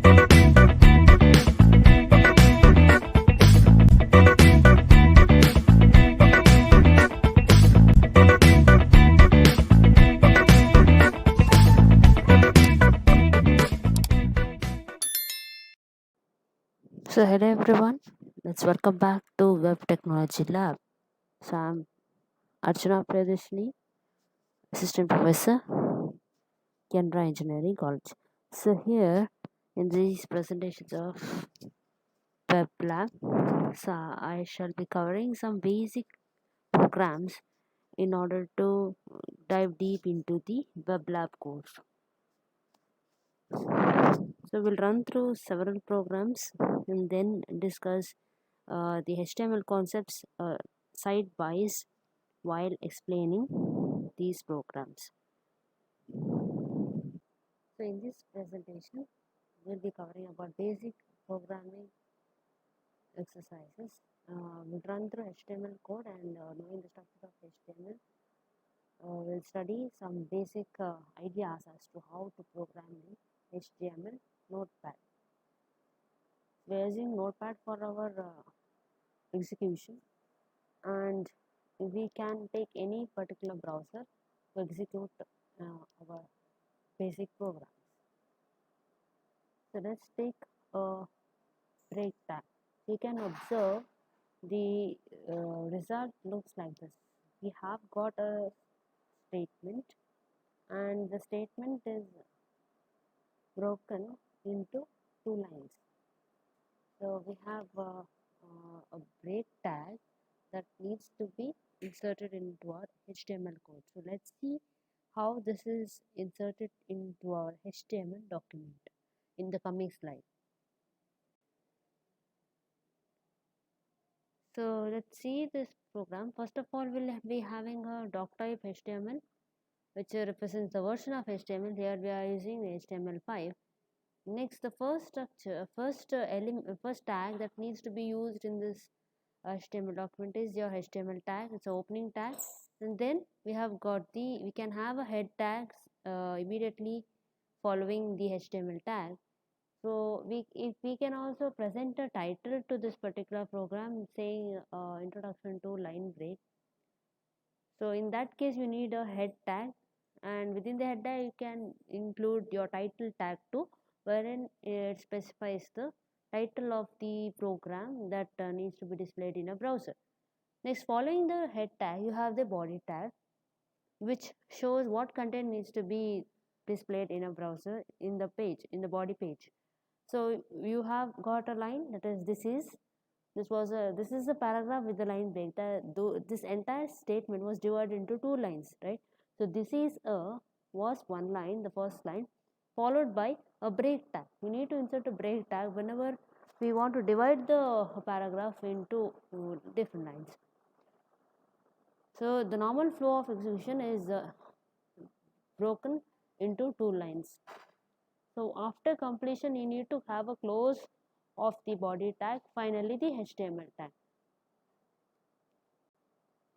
So hello everyone, let's welcome back to Web Technology Lab. So I'm Archana Pradeshni, Assistant Professor, Kendra Engineering College. So here in these presentations of Web Lab, so I shall be covering some basic programs in order to dive deep into the Web Lab course. So we'll run through several programs and then discuss the HTML concepts side-wise while explaining these programs. So in this presentation, we'll be covering about basic programming exercises. We'll run through HTML code and knowing the structure of HTML. We'll study some basic ideas as to how to program the HTML notepad. We're using notepad for our execution, and we can take any particular browser to execute our basic programs. So let's take a break tag. You can observe the result looks like this. We have got a statement, and the statement is broken into two lines. So we have a break tag that needs to be inserted into our HTML code. So let's see how this is inserted into our HTML document in the coming slide. So let's see this program. First of all, we'll be having a doc type HTML, which represents the version of HTML. Here we are using HTML5. Next, the first structure, first tag that needs to be used in this HTML document is your HTML tag. It's an opening tag, and then we can have a head tag immediately following the HTML tag. So if we can also present a title to this particular program saying introduction to line break. So in that case you need a head tag, and within the head tag you can include your title tag too, wherein it specifies the title of the program that needs to be displayed in a browser. Next, following the head tag, you have the body tag, which shows what content needs to be displayed in a browser in the body page. So you have got a line that is this is a paragraph with the line break. This entire statement was divided into two lines, right? So this is was one line, the first line, followed by a break tag. We need to insert a break tag whenever we want to divide the paragraph into different lines. So the normal flow of execution is broken into two lines. So after completion, you need to have a close of the body tag, finally the HTML tag.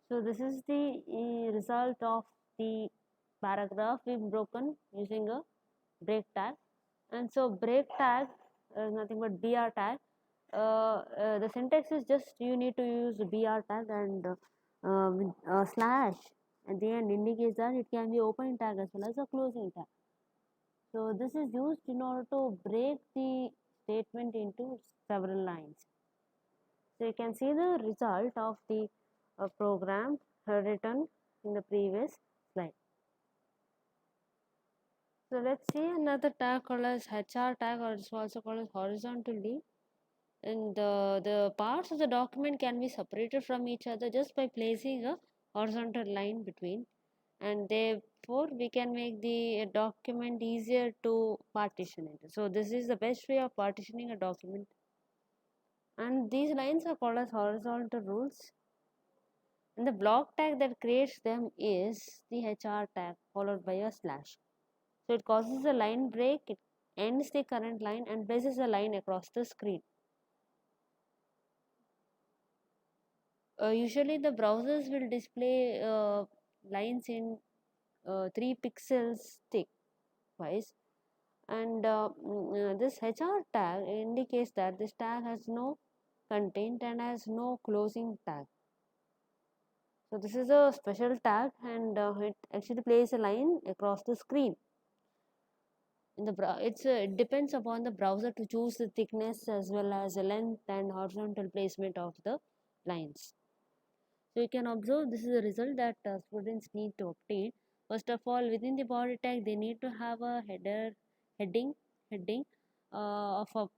So this is the result of the paragraph we've broken using a break tag. And so break tag is nothing but BR tag. The syntax is just you need to use BR tag and with a slash at the end indicates that it can be opening tag as well as a closing tag. So this is used in order to break the statement into several lines. So you can see the result of the program written in the previous slide. So let's see another tag called as HR tag, or it's also called as horizontal link. And the parts of the document can be separated from each other just by placing a horizontal line between, and therefore we can make the document easier to partition it. So this is the best way of partitioning a document, and these lines are called as horizontal rules, and the block tag that creates them is the HR tag followed by a slash. So it causes a line break, it ends the current line and places a line across the screen. Usually the browsers will display lines in 3 pixels thick wise, and this HR tag indicates that this tag has no content and has no closing tag. So this is a special tag, and it actually plays a line across the screen. In the it depends upon the browser to choose the thickness as well as the length and horizontal placement of the lines. So you can observe this is a result that students need to obtain. First of all, within the body tag, they need to have a heading of a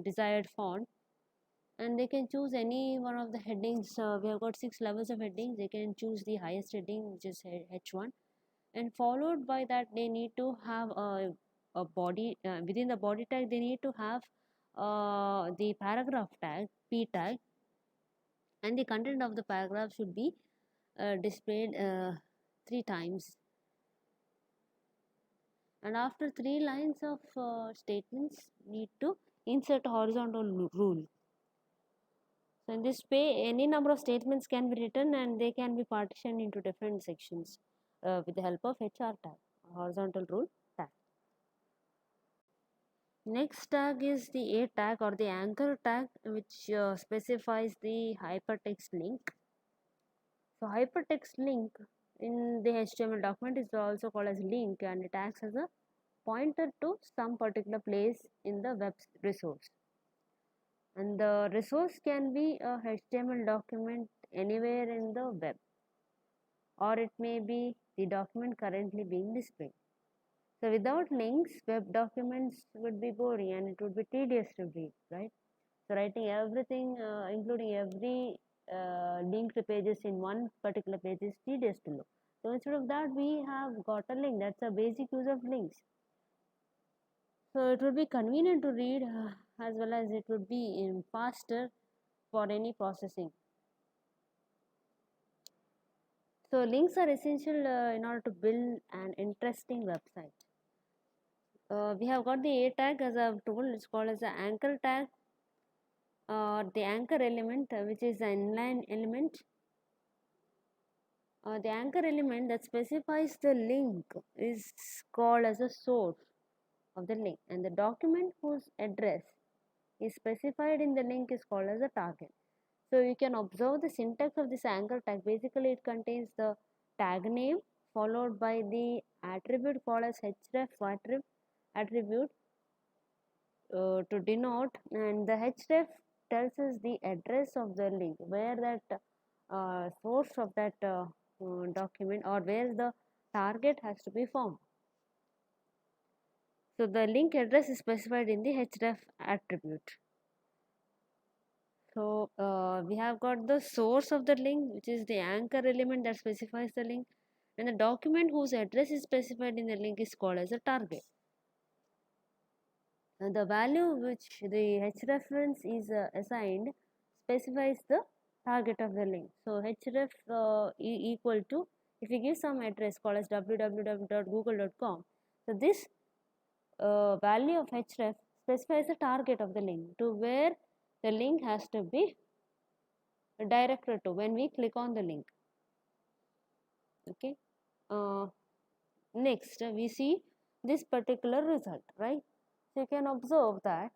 desired font, and they can choose any one of the headings. We have got 6 levels of headings. They can choose the highest heading, which is H1, and followed by that they need to have a body within the body tag. They need to have the paragraph tag, P tag, and the content of the paragraph should be displayed 3 times, and after 3 lines of statements need to insert a horizontal rule. So in this way any number of statements can be written and they can be partitioned into different sections with the help of HR tag, horizontal rule tag. Next tag is the A tag or the anchor tag, which specifies the hypertext link. So hypertext link in the HTML document is also called as link, and it acts as a pointer to some particular place in the web resource. And the resource can be a HTML document anywhere in the web, or it may be the document currently being displayed. So without links, web documents would be boring and it would be tedious to read, right? So writing everything, including every linked pages in one particular page is tedious to look. So instead of that, we have got a link. That's a basic use of links. So it would be convenient to read as well as it would be faster for any processing. So links are essential in order to build an interesting website. We have got the A tag, as I have told. It's called as the anchor tag, or the anchor element, which is the inline element. The anchor element that specifies the link is called as a source of the link, and the document whose address is specified in the link is called as a target. So you can observe the syntax of this anchor tag. Basically it contains the tag name followed by the attribute called as href attribute to denote, and the href tells us the address of the link, where that source of that document or where the target has to be found. So the link address is specified in the href attribute. So we have got the source of the link, which is the anchor element that specifies the link, and the document whose address is specified in the link is called as a target. And the value which the href is assigned specifies the target of the link. So href equal to, if we give some address called as www.google.com, so this value of href specifies the target of the link, to where the link has to be directed to when we click on the link. Okay. Next we see this particular result, right? So you can observe that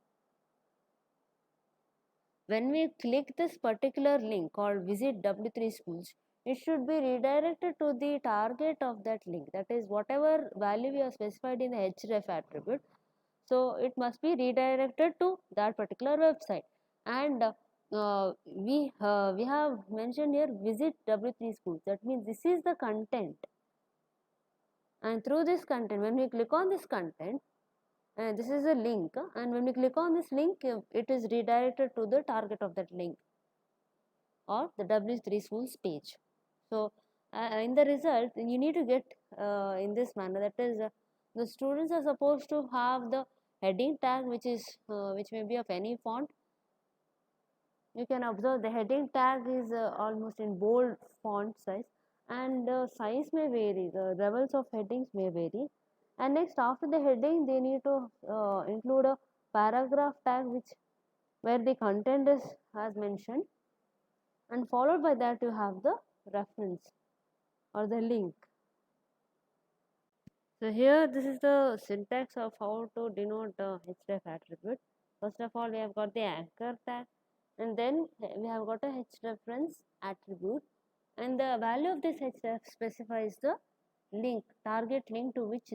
when we click this particular link called visit W3 schools, it should be redirected to the target of that link, that is whatever value we have specified in the href attribute. So it must be redirected to that particular website, and we have mentioned here visit W3 schools. That means this is the content, and through this content, when we click on this content, this is a link, and when we click on this link, it is redirected to the target of that link or the W3 schools page. So in the result, you need to get in this manner, that is the students are supposed to have the heading tag, which may be of any font. You can observe the heading tag is almost in bold font size, and the size may vary, the levels of headings may vary. And next, after the heading, they need to include a paragraph tag, which where the content is as mentioned, and followed by that you have the reference or the link. So here this is the syntax of how to denote the href attribute. First of all, we have got the anchor tag, and then we have got a href attribute, and the value of this href specifies the link, target link to which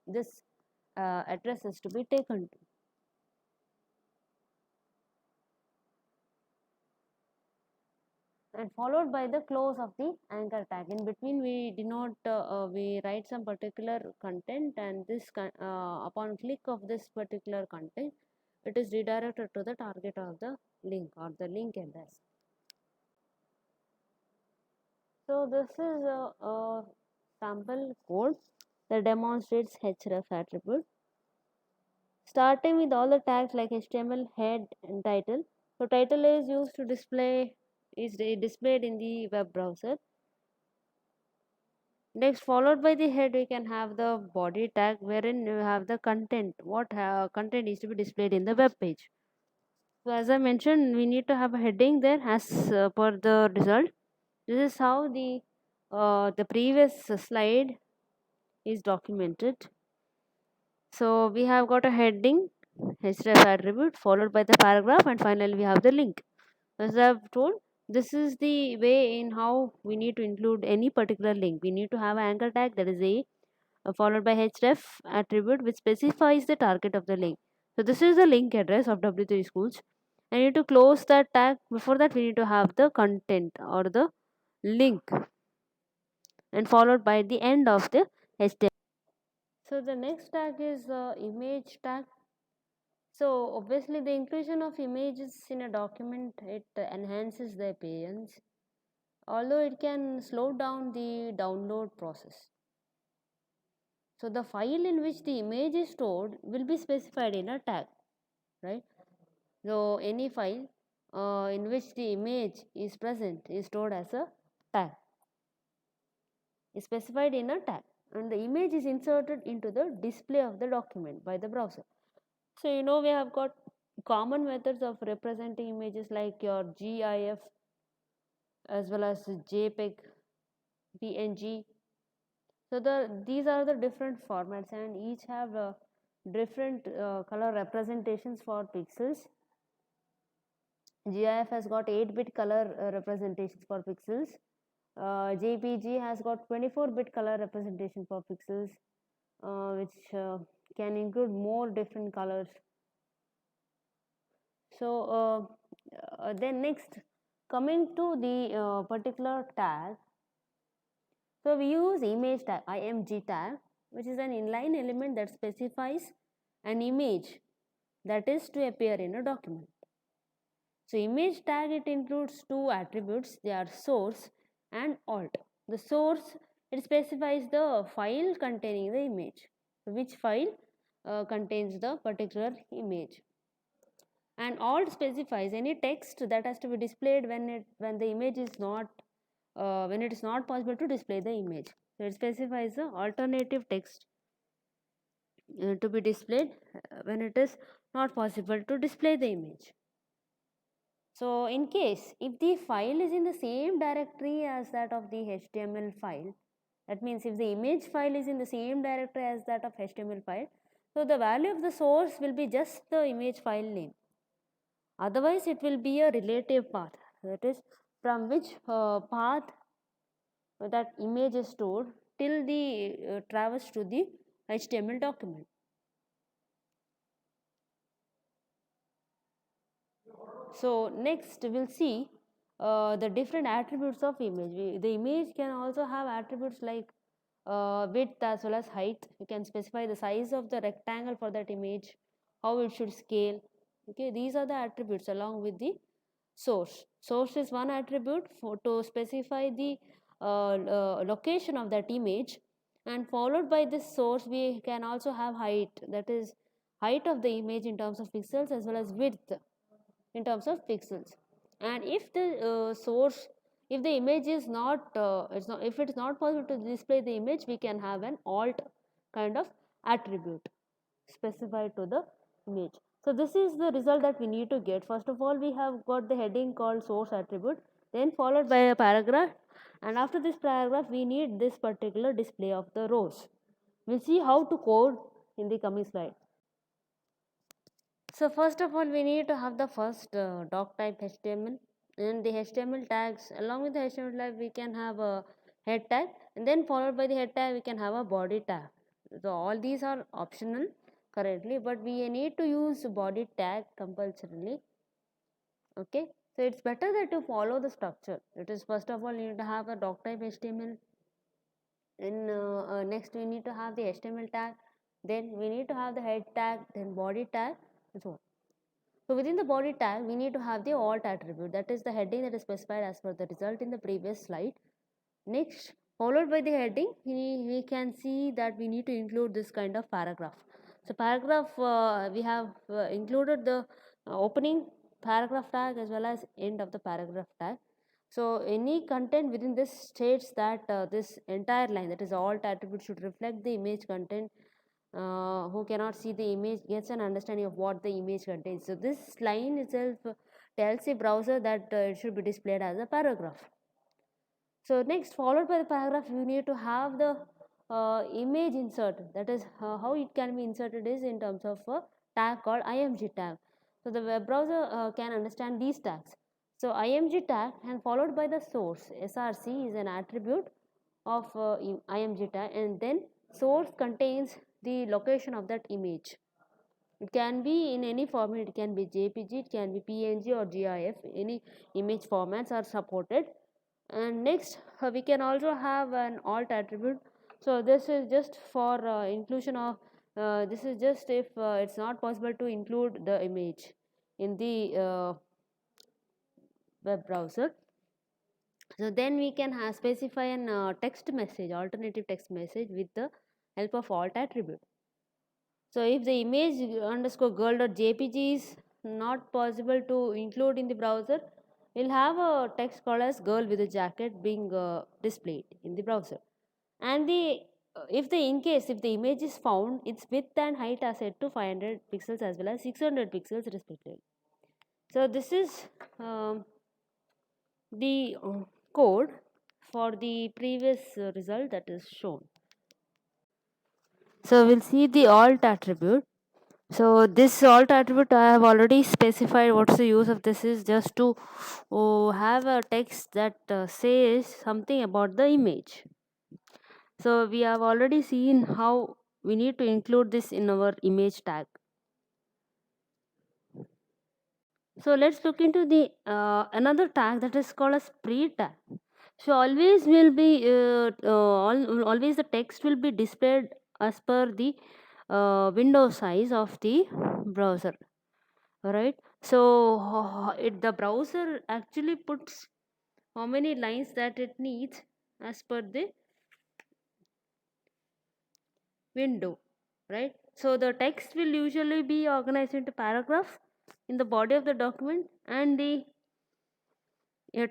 this address is to be taken to. And followed by the close of the anchor tag. In between we denote, we write some particular content, and this upon click of this particular content, it is redirected to the target of the link or the link address. So this is a sample code that demonstrates href attribute, starting with all the tags like HTML, head, and title. So title is used to display, is displayed in the web browser. Next, followed by the head, we can have the body tag, wherein you have the content, what content is to be displayed in the web page. So as I mentioned, we need to have a heading there as per the result. This is how the previous slide is documented. So we have got a heading, href attribute, followed by the paragraph, and finally we have the link. As I have told, this is the way in how we need to include any particular link. We need to have an anchor tag, that is a followed by href attribute which specifies the target of the link. So this is the link address of W3 schools. I need to close that tag. Before that, we need to have the content or the link, and followed by the end of the HTML. So the next tag is the image tag. So obviously the inclusion of images in a document, it enhances the appearance, although it can slow down the download process. So the file in which the image is stored will be specified in a tag, right? So any file in which the image is present is stored as a tag, is specified in a tag, and the image is inserted into the display of the document by the browser. So we have got common methods of representing images like your GIF as well as JPEG, PNG. So these are the different formats, and each have different color representations for pixels. GIF has got 8-bit color representations for pixels. JPG has got 24-bit color representation for pixels, which can include more different colors. So then next, coming to the particular tag, so we use image tag, img tag, which is an inline element that specifies an image that is to appear in a document. So image tag, it includes two attributes, they are source and alt. The source, it specifies the file containing the image, which file contains the particular image, and alt specifies any text that has to be displayed when the image is not when it is not possible to display the image. So it specifies the alternative text to be displayed when it is not possible to display the image. So in case if the file is in the same directory as that of the HTML file, that means if the image file is in the same directory as that of HTML file, so the value of the source will be just the image file name. Otherwise, it will be a relative path, that is from which path that image is stored till the traverse to the HTML document. So next we'll see the different attributes of image. The image can also have attributes like width as well as height. You can specify the size of the rectangle for that image, how it should scale. Okay, these are the attributes along with the source. Source is one attribute to specify the location of that image, and followed by this source we can also have height, that is height of the image in terms of pixels, as well as width in terms of pixels. And if the source, if the image is not, if it is not possible to display the image, we can have an alt kind of attribute specified to the image. So this is the result that we need to get. First of all, we have got the heading called source attribute, then followed by a paragraph, and after this paragraph we need this particular display of the rows. We'll see how to code in the coming slide. So first of all, we need to have the first doc type HTML, and the HTML tags. Along with the HTML tag, we can have a head tag, and then followed by the head tag, we can have a body tag. So all these are optional currently, but we need to use body tag compulsorily. Okay, so it's better that you follow the structure. It is first of all you need to have a doc type HTML. Then next we need to have the HTML tag. Then we need to have the head tag, then body tag, and so on. So within the body tag, we need to have the alt attribute, that is the heading that is specified as per the result in the previous slide. Next, followed by the heading, we can see that we need to include this kind of paragraph. So paragraph, we have included the opening paragraph tag as well as end of the paragraph tag. So any content within this states that this entire line, that is alt attribute, should reflect the image content. Who cannot see the image gets an understanding of what the image contains. So this line itself tells the browser that it should be displayed as a paragraph. So next, followed by the paragraph, you need to have the image insert. That is how it can be inserted is in terms of a tag called img tag. So the web browser can understand these tags. So img tag and followed by the source. src is an attribute of img tag, and then source contains the location of that image. It can be in any format. It can be jpg, it can be png or gif. Any image formats are supported. And next we can also have an alt attribute. So this is just for inclusion of this is just if it's not possible to include the image in the web browser. So then we can specify an text message, alternative text message, with the help of alt attribute. So if the image underscore girl.jpg is not possible to include in the browser, we'll have a text called as girl with a jacket being displayed in the browser. And the if the in case if the image is found, its width and height are set to 500 pixels as well as 600 pixels respectively. So this is the code for the previous result that is shown. So we'll see the alt attribute. So this alt attribute, I have already specified what's the use of this is just to have a text that says something about the image. So we have already seen how we need to include this in our image tag. So let's look into the another tag that is called as pre tag. So always will be always the text will be displayed as per the window size of the browser. Right. So the browser actually puts how many lines that it needs as per the window, right? So the text will usually be organized into paragraph in the body of the document, and the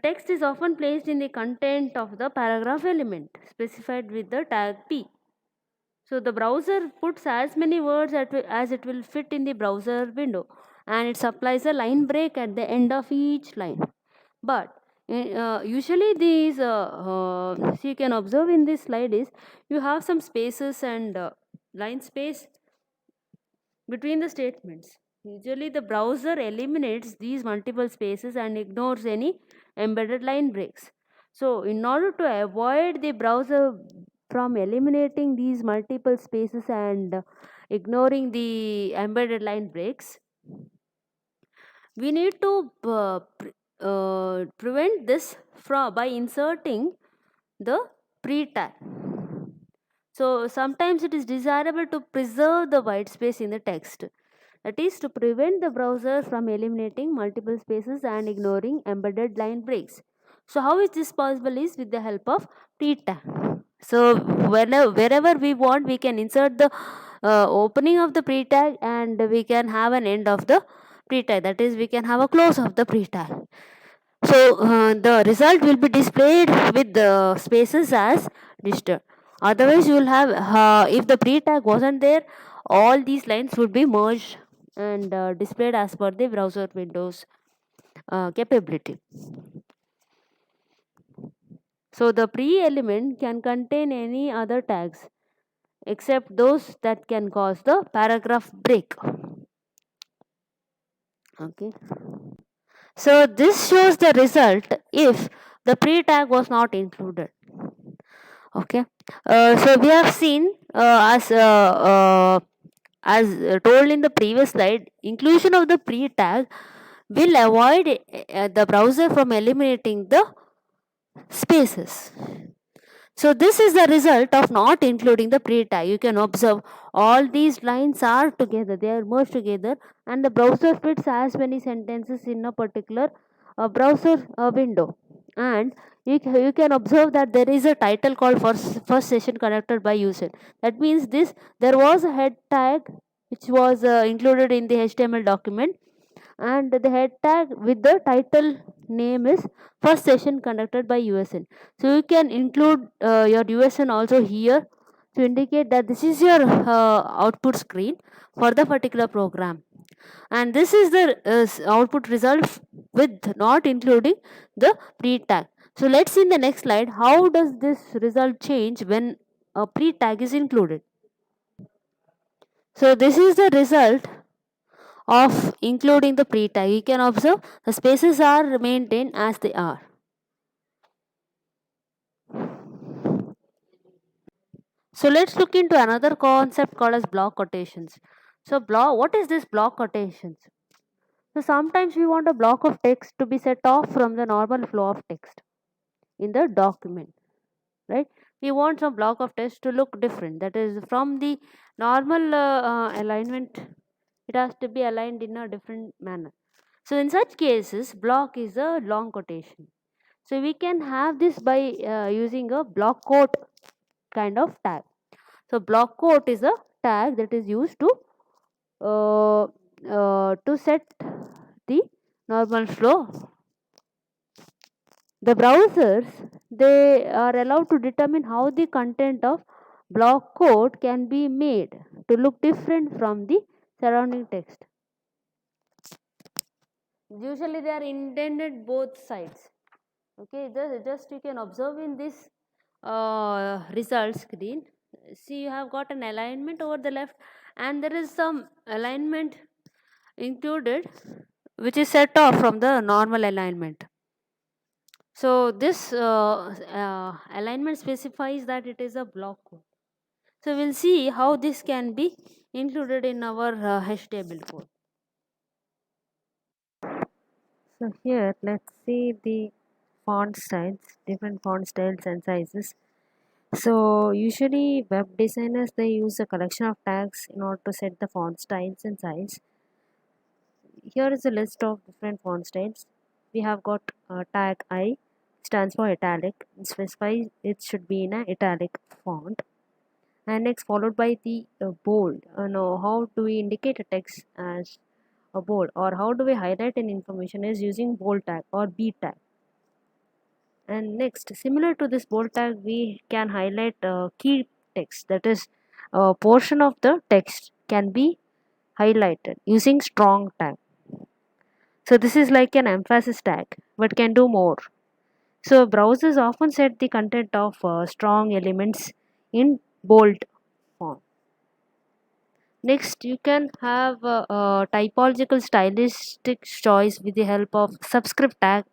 text is often placed in the content of the paragraph element specified with the tag p. So the browser puts as many words as it will fit in the browser window, and it supplies a line break at the end of each line. But usually these so you can observe in this slide is you have some spaces and line space between the statements. Usually the browser eliminates these multiple spaces and ignores any embedded line breaks. So in order to avoid the browser from eliminating these multiple spaces and ignoring the embedded line breaks, we need to prevent this from by inserting the pre tag. So sometimes it is desirable to preserve the white space in the text, that is to prevent the browser from eliminating multiple spaces and ignoring embedded line breaks. So how is this possible is with the help of pre tag. So wherever we want, we can insert the opening of the pre tag, and we can have an end of the pre tag, that is we can have a close of the pre tag. So the result will be displayed with the spaces as disturbed. Otherwise you will have if the pre tag wasn't there, all these lines would be merged and displayed as per the browser windows capability. So the pre element can contain any other tags except those that can cause the paragraph break. Okay. So this shows the result if the pre tag was not included. Okay. So we have seen as told in the previous slide, inclusion of the pre tag will avoid the browser from eliminating the spaces. So this is the result of not including the pre tag. You can observe all these lines are together, they are merged together, and the browser fits as many sentences in a particular browser window. And you can observe that there is a title called first session connected by user. That means this there was a head tag which was included in the HTML document, and the head tag with the title name is first session conducted by USN. So you can include your USN also here to indicate that this is your output screen for the particular program, and this is the output result with not including the pre tag. So let's see in the next slide how does this result change when a pre tag is included. So this is the result of including the pre tag. You can observe the spaces are maintained as they are. So let's look into another concept called as block quotations. So what is this block quotations? So sometimes we want a block of text to be set off from the normal flow of text in the document, right? We want some block of text to look different. That is from the normal alignment, it has to be aligned in a different manner. So in such cases, block is a long quotation. So we can have this by using a block quote kind of tag. So block quote is a tag that is used to set the normal flow. The browsers, they are allowed to determine how the content of block quote can be made to look different from the surrounding text. Usually they are intended both sides. Okay, just you can observe in this result screen. See, you have got an alignment over the left, and there is some alignment included which is set off from the normal alignment. So this alignment specifies that it is a block code. So we'll see how this can be included in our HTML code. So here let's see the font styles, different font styles and sizes. So usually web designers, they use a collection of tags in order to set the font styles and size. Here is a list of different font styles. We have got tag I, stands for italic. It specifies it should be in an italic font. And next followed by the bold. Now how do we indicate a text as a bold, or how do we highlight an information is using bold tag or B tag. And next, similar to this bold tag, we can highlight key text, that is a portion of the text can be highlighted using strong tag. So this is like an emphasis tag but can do more. So browsers often set the content of strong elements in bold font. Next, you can have a typological stylistic choice with the help of subscript tag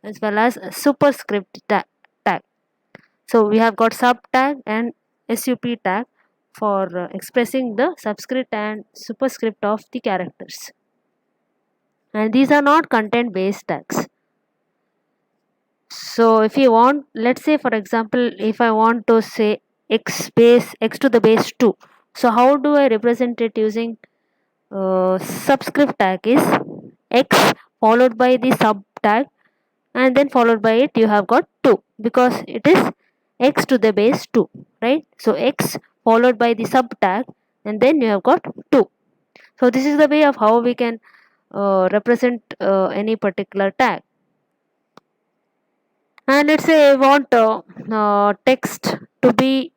as well as a superscript tag. So we have got sub tag and sup tag for expressing the subscript and superscript of the characters. And these are not content based tags. So if you want, let's say for example, if I want to say x to the base 2. So how do I represent it using subscript tag is x followed by the sub tag, and then followed by it you have got 2 because it is x to the base 2, right? So x followed by the sub tag, and then you have got 2. So this is the way of how we can represent any particular tag. And let's say I want text to be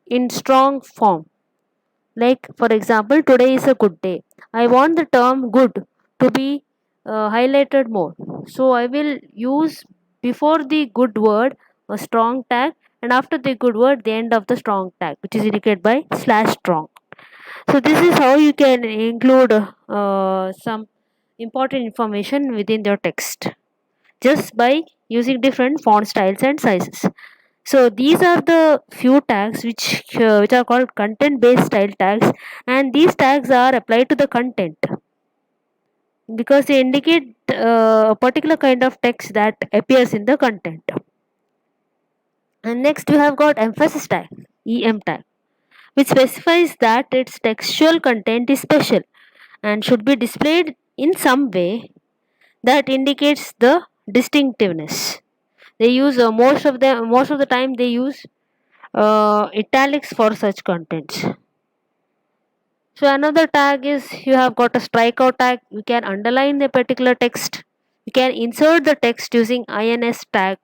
in strong form, like for example, today is a good day. I want the term good to be highlighted more. So I will use before the good word a strong tag, and after the good word, the end of the strong tag, which is indicated by slash strong. So this is how you can include some important information within your text just by using different font styles and sizes. So these are the few tags which are called content based style tags, and these tags are applied to the content because they indicate a particular kind of text that appears in the content. And next we have got emphasis tag, EM tag, which specifies that its textual content is special and should be displayed in some way that indicates the distinctiveness. They use most of the time they use italics for such contents. So another tag is you have got a strikeout tag. You can underline the particular text. You can insert the text using ins tag,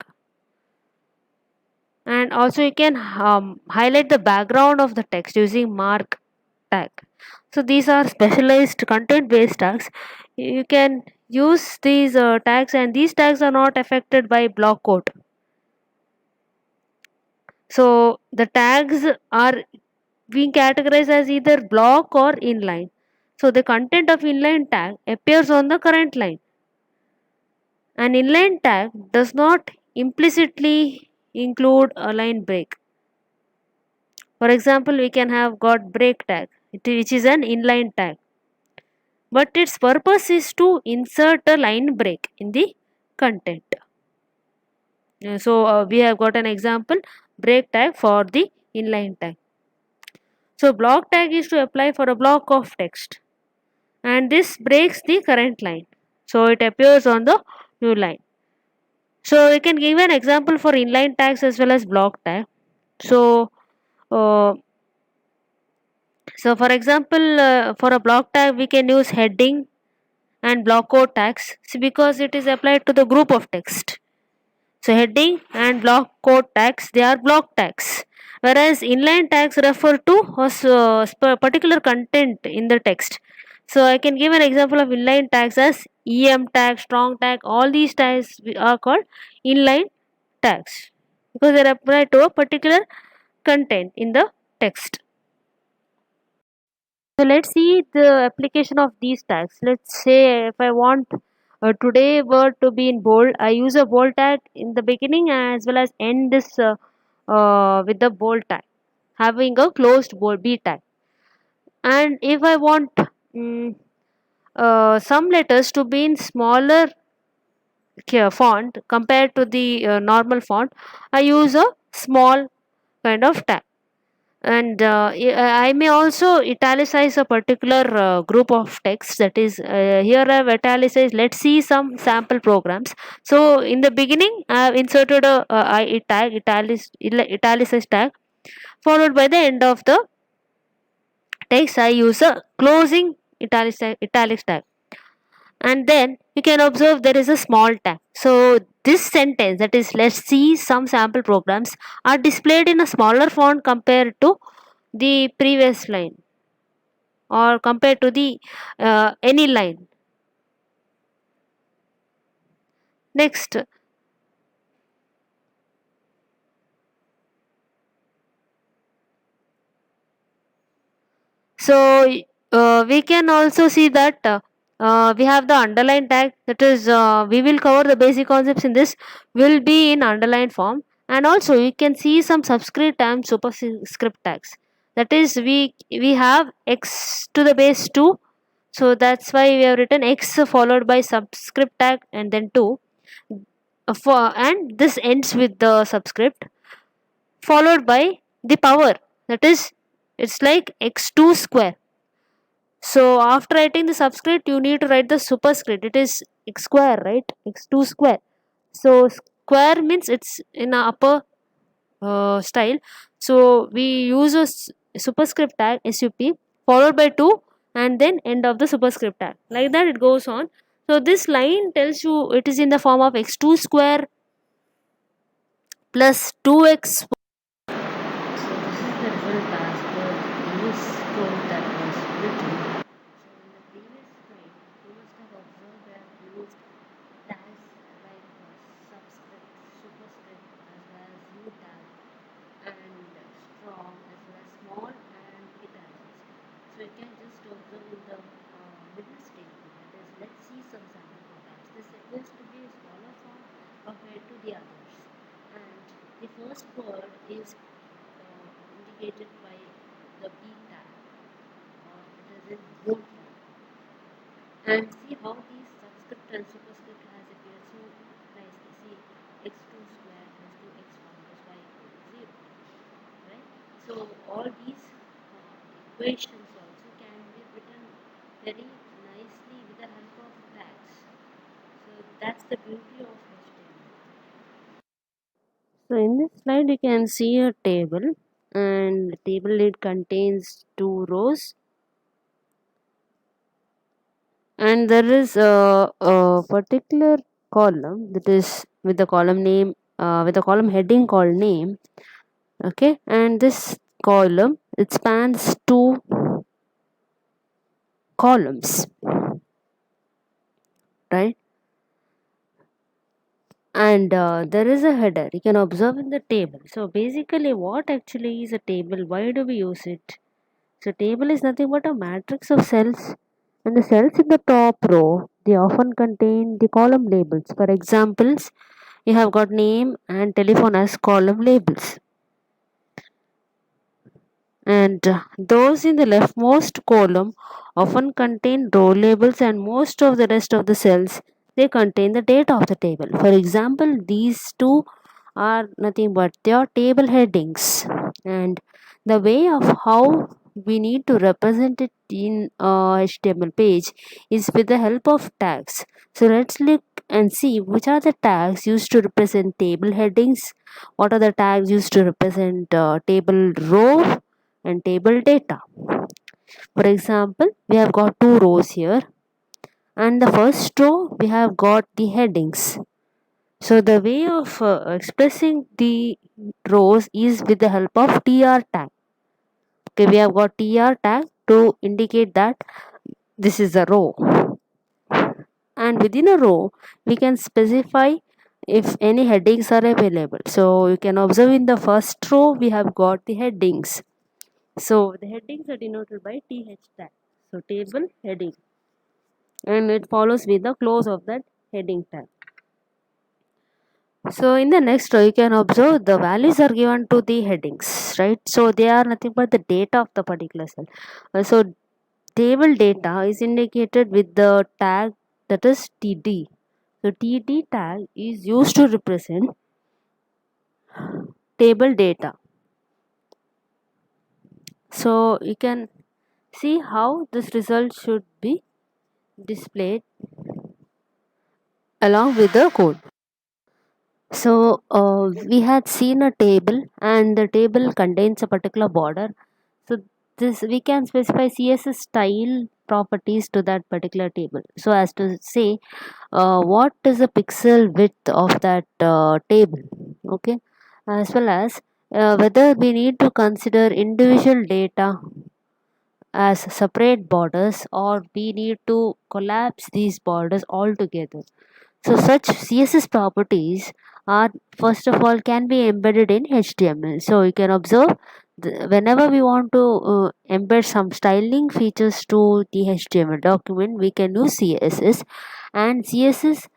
and also you can highlight the background of the text using mark tag. So these are specialized content based tags. You can use these tags, and these tags are not affected by block code. So the tags are being categorized as either block or inline. So the content of inline tag appears on the current line. An inline tag does not implicitly include a line break. For example, we can have got break tag, which is an inline tag, but its purpose is to insert a line break in the content. So we have got an example break tag for the inline tag. So block tag is to apply for a block of text, and this breaks the current line. So it appears on the new line. So we can give an example for inline tags as well as block tag. So uh, for example, for a block tag we can use heading and block code tags because it is applied to the group of text. So heading and block code tags, they are block tags, whereas inline tags refer to a particular content in the text. So I can give an example of inline tags as em tag, strong tag. All these tags are called inline tags because they are applied to a particular content in the text. So let's see the application of these tags. Let's say if I want today word to be in bold, I use a bold tag in the beginning as well as end this with the bold tag, having a closed bold B tag. And if I want mm, some letters to be in smaller font compared to the normal font, I use a small kind of tag. And I may also italicize a particular group of text, that is here I've italicized. Let's see some sample programs. So in the beginning I've inserted a tag, italicized tag, followed by the end of the text I use a closing italics tag, and then you can observe there is a small tag. So this sentence, that is let's see some sample programs, are displayed in a smaller font compared to the previous line or compared to the any line. Next, so we can also see that we have the underline tag, that is we will cover the basic concepts in this, will be in underline form. And also you can see some subscript and superscript tags, that is we have x to the base 2, so that's why we have written x followed by subscript tag and then 2, and this ends with the subscript followed by the power, that is it's like x2 square. So after writing the subscript you need to write the superscript, it is x square, right? X2 square. So square means it's in a upper style, so we use a superscript tag sup followed by 2 and then end of the superscript tag, like that it goes on. So this line tells you it is in the form of x2 square plus 2x. So this is the result as per the previous code that was written. So in the previous slide, you must have observed that we used tags like subscript, superscript, as well as the others. And the first word is indicated by the B tag, it is in bold form. And see how these subscript and superscript has appeared so nicely. See, x2 square plus 2x1 plus y equal to 0. Right? So all these equations also can be written very nicely with the help of tags. So that's the beauty of HTML. So in this slide you can see a table, and the table it contains two rows, and there is a particular column that is with the column name, with the column heading called name. Okay, and this column it spans two columns, right? And there is a header you can observe in the table. So basically what actually is a table, why do we use it? So table is nothing but a matrix of cells, and the cells in the top row they often contain the column labels. For examples, you have got name and telephone as column labels, and those in the leftmost column often contain row labels, and most of the rest of the cells they contain the data of the table. For example, these two are nothing but their table headings, and the way of how we need to represent it in a HTML page is with the help of tags. So let's look and see which are the tags used to represent table headings, what are the tags used to represent table row and table data. For example, we have got two rows here, and the first row we have got the headings. So the way of expressing the rows is with the help of tr tag. Okay, we have got tr tag to indicate that this is a row, and within a row we can specify if any headings are available. So you can observe in the first row we have got the headings. So the headings are denoted by th tag. So table heading, and it follows with the close of that heading tag. So in the next row you can observe the values are given to the headings, right? So they are nothing but the data of the particular cell. So table data is indicated with the tag that is td. So td tag is used to represent table data. So you can see how this result should be displayed along with the code. So we had seen a table, and the table contains a particular border. So this we can specify CSS style properties to that particular table. So as to say, what is the pixel width of that table, okay, as well as whether we need to consider individual data as separate borders, or we need to collapse these borders altogether. So such CSS properties are first of all can be embedded in HTML. So you can observe whenever we want to embed some styling features to the HTML document, we can use CSS, and CSS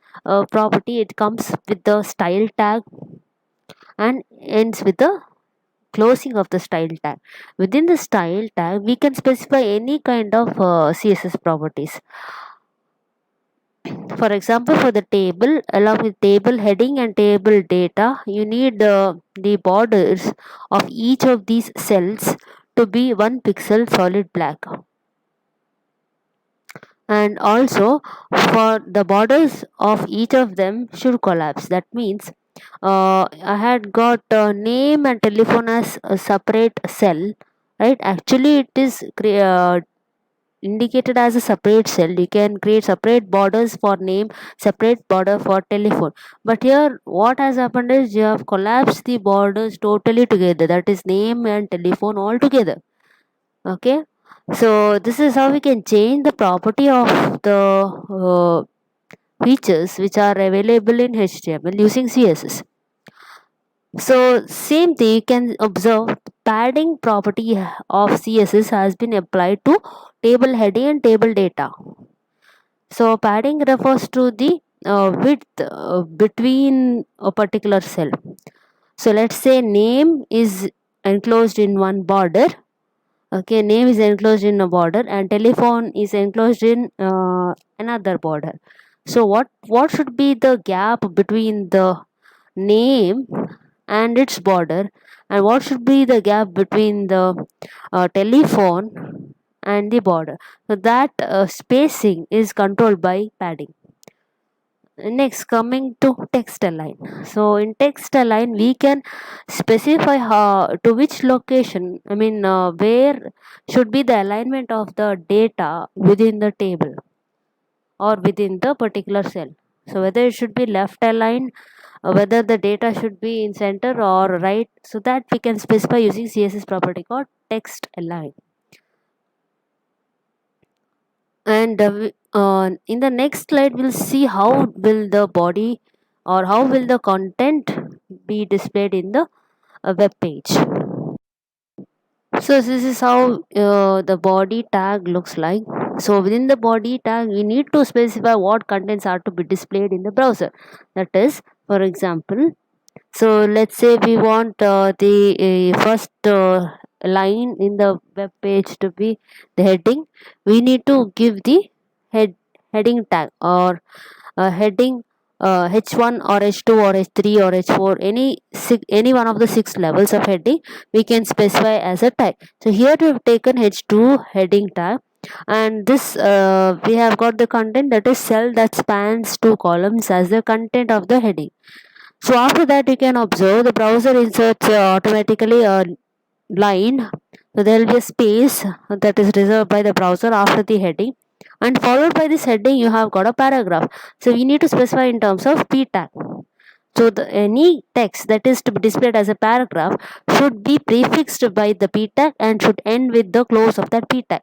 property it comes with the style tag and ends with the closing of the style tag. Within the style tag we can specify any kind of CSS properties. For example, for the table, along with table heading and table data, you need the borders of each of these cells to be 1 pixel solid black. And also, for the borders of each of them should collapse. That means I had got name and telephone as a separate cell, right? Actually, it is indicated as a separate cell. You can create separate borders for name, separate border for telephone, but here what has happened is you have collapsed the borders totally together, that is name and telephone all together. Okay, so this is how we can change the property of the features which are available in HTML using CSS. So same thing you can observe, padding property of CSS has been applied to table heading and table data. So padding refers to the width between a particular cell. So let's say name is enclosed in one border. Okay, name is enclosed in a border and telephone is enclosed in another border. So what should be the gap between the name and its border, and what should be the gap between the telephone and the border? So that spacing is controlled by padding. Next, coming to text align. So in text align, we can specify how to which location. I mean, where should be the alignment of the data within the table or within the particular cell. So whether it should be left aligned, whether the data should be in center or right. So that we can specify using CSS property called text align. And in the next slide we'll see how will the body or how will the content be displayed in the web page. So this is how the body tag looks like. So within the body tag we need to specify what contents are to be displayed in the browser. That is, for example, so let's say we want the first line in the web page to be the heading. We need to give the heading tag or heading H1 or H2 or H3 or H4, any one of the 6 levels of heading we can specify as a tag. So here we have taken H2 heading tag, and this we have got the content, that is cell that spans 2 columns, as the content of the heading. So after that you can observe the browser inserts automatically a line. So there will be a space that is reserved by the browser after the heading, and followed by this heading you have got a paragraph. So we need to specify in terms of p tag. So any text that is to be displayed as a paragraph should be prefixed by the p tag and should end with the close of that p tag.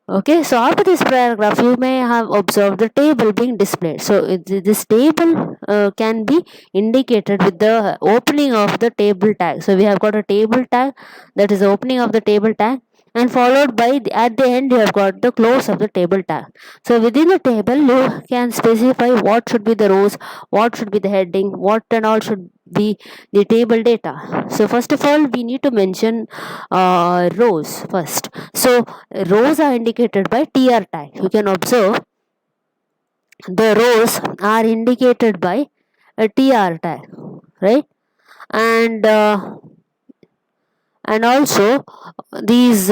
Okay, so after this paragraph, you may have observed the table being displayed. So this table can be indicated with the opening of the table tag. So we have got a table tag, that is the opening of the table tag, and followed by at the end you have got the close of the table tag. So within the table you can specify what should be the rows, what should be the heading, what and all should be the table data. So first of all we need to mention rows first. So rows are indicated by tr tag. You can observe the rows are indicated by a tr tag, right? And also these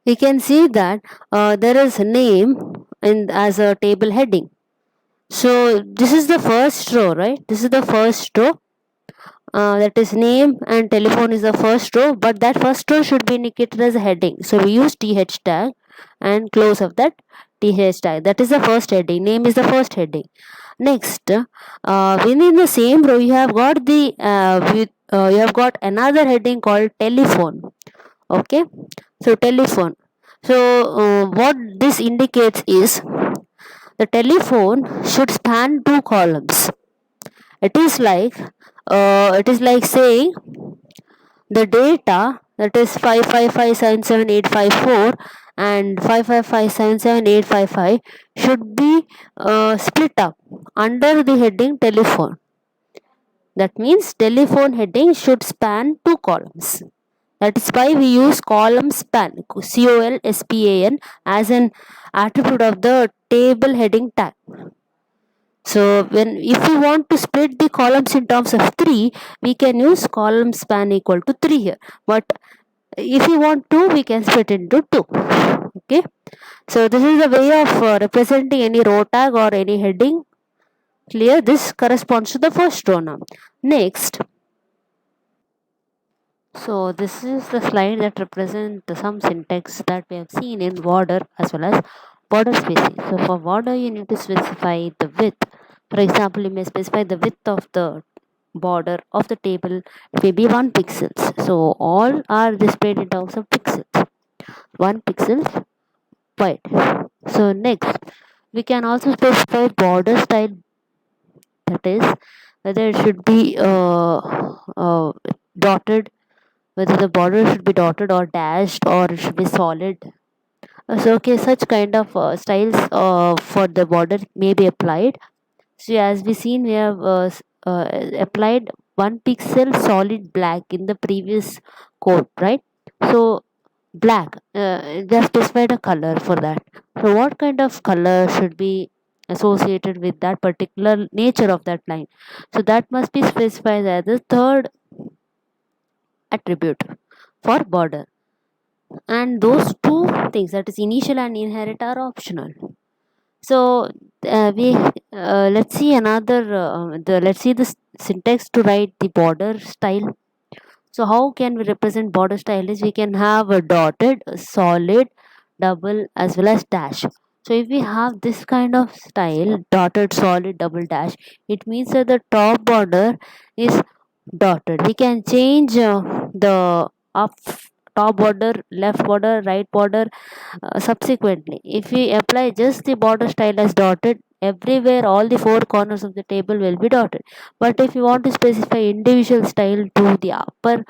we can see that there is a name in as a table heading. So this is the first row, right? This is the first row, that is name and telephone is the first row, but that first row should be indicated as a heading. So we use th tag and close of that th tag. That is the first heading. Name is the first heading. Next, within the same row you have got you have got another heading called telephone. Okay, so telephone. So what this indicates is the telephone should span 2 columns. It is like saying the data, that is 55577,854 and 55577,855 should be split up under the heading telephone. That means telephone heading should span 2 columns. That is why we use column span, COLSPAN, as an attribute of the table heading tag. So if we want to split the columns in terms of 3, we can use column span equal to 3 here. But if we want 2, we can split into 2. Okay. So this is a way of representing any row tag or any heading. Clear? This corresponds to the first row now. Next. So this is the slide that represents some syntax that we have seen in border as well as border spacing. So for border you need to specify the width. For example, you may specify the width of the border of the table. It may be 1 pixels. So all are displayed in terms of pixels. 1 pixel wide. So next, we can also specify border style. That is, whether it should be dotted, whether the border should be dotted or dashed, or it should be solid. So okay, such kind of styles for the border may be applied. So as we seen, we have applied 1 pixel solid black in the previous code, right? So black, they have specified a color for that. So what kind of color should be associated with that particular nature of that line? So that must be specified as the third attribute for border. And those two things, that is initial and inherit, are optional. So we let's see another let's see the syntax to write the border style. So how can we represent border style is we can have a dotted, a solid, double as well as dash. So if we have this kind of style, dotted, solid, double dash, it means that the top border is dotted. We can change the up top border, left border, right border subsequently. If we apply just the border style as dotted, everywhere all the four corners of the table will be dotted. But if you want to specify individual style to the upper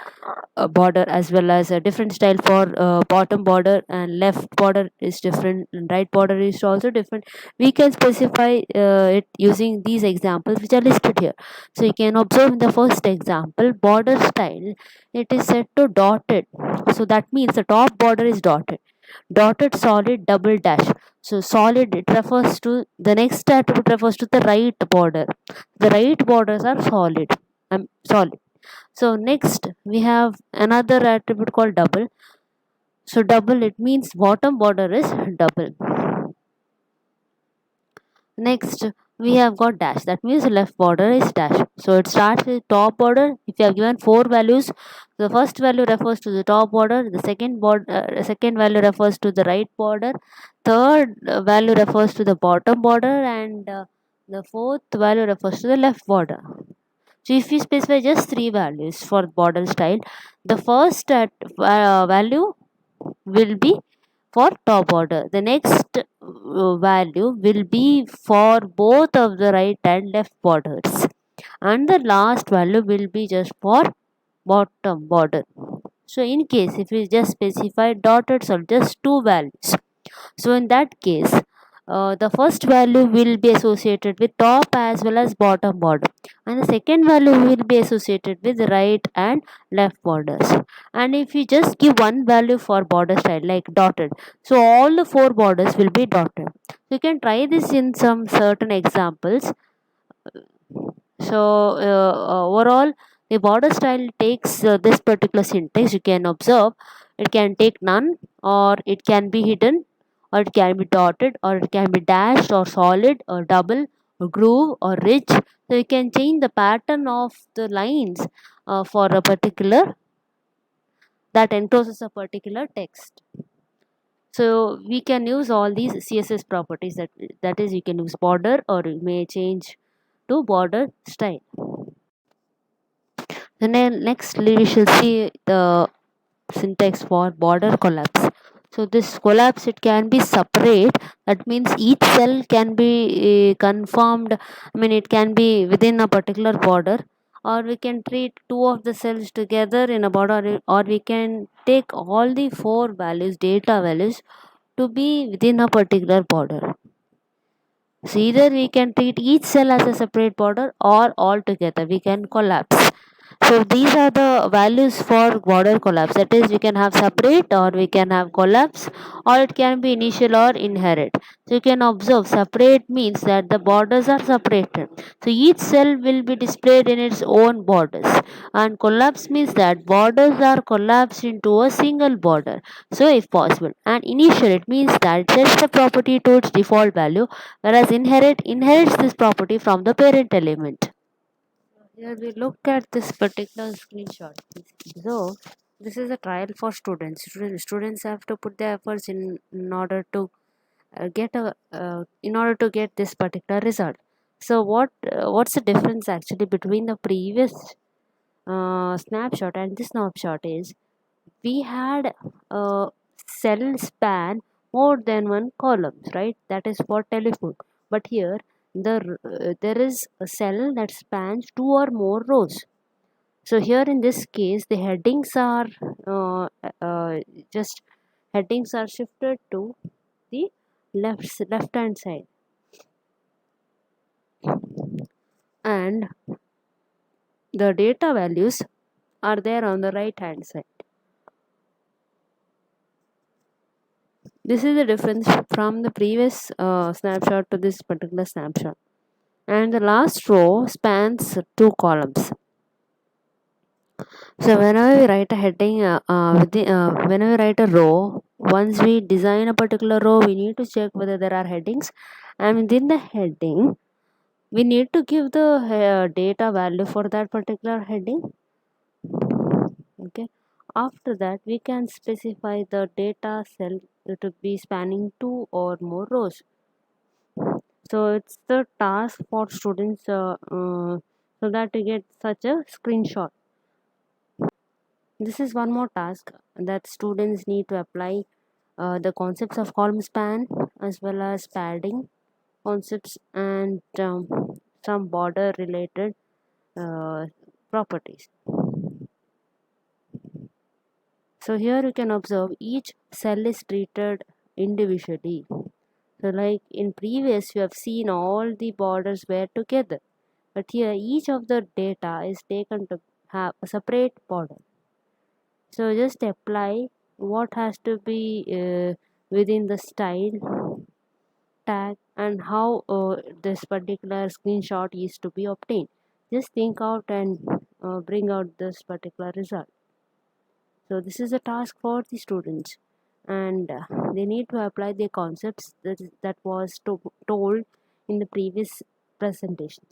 border as well as a different style for bottom border, and left border is different and right border is also different, we can specify it using these examples which are listed here. So you can observe in the first example, border style, it is set to dotted. So that means the top border is dotted, dotted, solid, double dash. So solid, it refers to the next attribute, refers to the right border. The right borders are solid. Solid. So next we have another attribute called double. So double, it means bottom border is double. Next we have got dash, that means left border is dash. So it starts with top border. If you have given four values, the first value refers to the top border, the second value refers to the right border, third value refers to the bottom border, and the fourth value refers to the left border. So if we specify just three values for border style, the first value will be for top border. The next value will be for both of the right and left borders. And the last value will be just for bottom border. So in case if we just specify dotted or just two values, so in that case, the first value will be associated with top as well as bottom border, and the second value will be associated with right and left borders. And if you just give one value for border style like dotted, so all the four borders will be dotted. You can try this in some certain examples. So overall, the border style takes this particular syntax. You can observe it can take none, or it can be hidden, or it can be dotted, or it can be dashed, or solid, or double, or groove, or ridge. So you can change the pattern of the lines for a particular that encloses a particular text. So we can use all these CSS properties, that is you can use border, or you may change to border style. Then next we shall see the syntax for border collapse. So this collapse, it can be separate. That means each cell can be confirmed. I mean, it can be within a particular border, or we can treat two of the cells together in a border, or we can take all the four values, data values, to be within a particular border. So either we can treat each cell as a separate border, or all together we can collapse. So these are the values for border collapse. That is, we can have separate, or we can have collapse, or it can be initial or inherit. So you can observe separate means that the borders are separated. So each cell will be displayed in its own borders. And collapse means that borders are collapsed into a single border. So if possible. And initial, it means that it sets the property to its default value, whereas inherit inherits this property from the parent element. Here we look at this particular screenshot. So this is a trial for students. Students have to put their efforts in order to get this particular result. So what's the difference actually between the previous snapshot and this snapshot is we had a cell span more than one columns, right? That is for telephone. But here there is a cell that spans two or more rows. So here in this case, the headings are uh, just headings are shifted to the left hand side, and the data values are there on the right hand side. This is the difference from the previous snapshot to this particular snapshot. And the last row spans two columns. So whenever we write a heading, whenever we write a row, once we design a particular row, we need to check whether there are headings, and within the heading, we need to give the data value for that particular heading. Okay. After that, we can specify the data cell to be spanning two or more rows. So it's the task for students so that we get such a screenshot. This is one more task that students need to apply the concepts of column span as well as padding concepts and some border related properties. So here you can observe each cell is treated individually. So like in previous you have seen all the borders were together, but here each of the data is taken to have a separate border. So just apply what has to be within the style tag and how this particular screenshot is to be obtained. Just think out and bring out this particular result. So this is a task for the students, and they need to apply the concepts that was told in the previous presentation.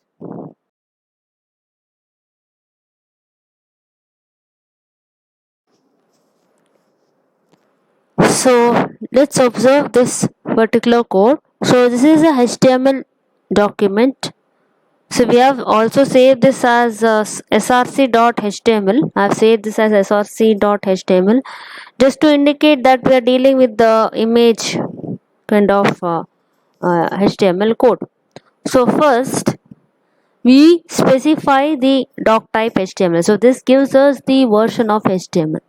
So let's observe this particular code. So this is a HTML document. So we have also saved this as src.html. I have saved this as src.html just to indicate that we are dealing with the image kind of HTML code. So first we specify the doc type HTML. So this gives us the version of HTML.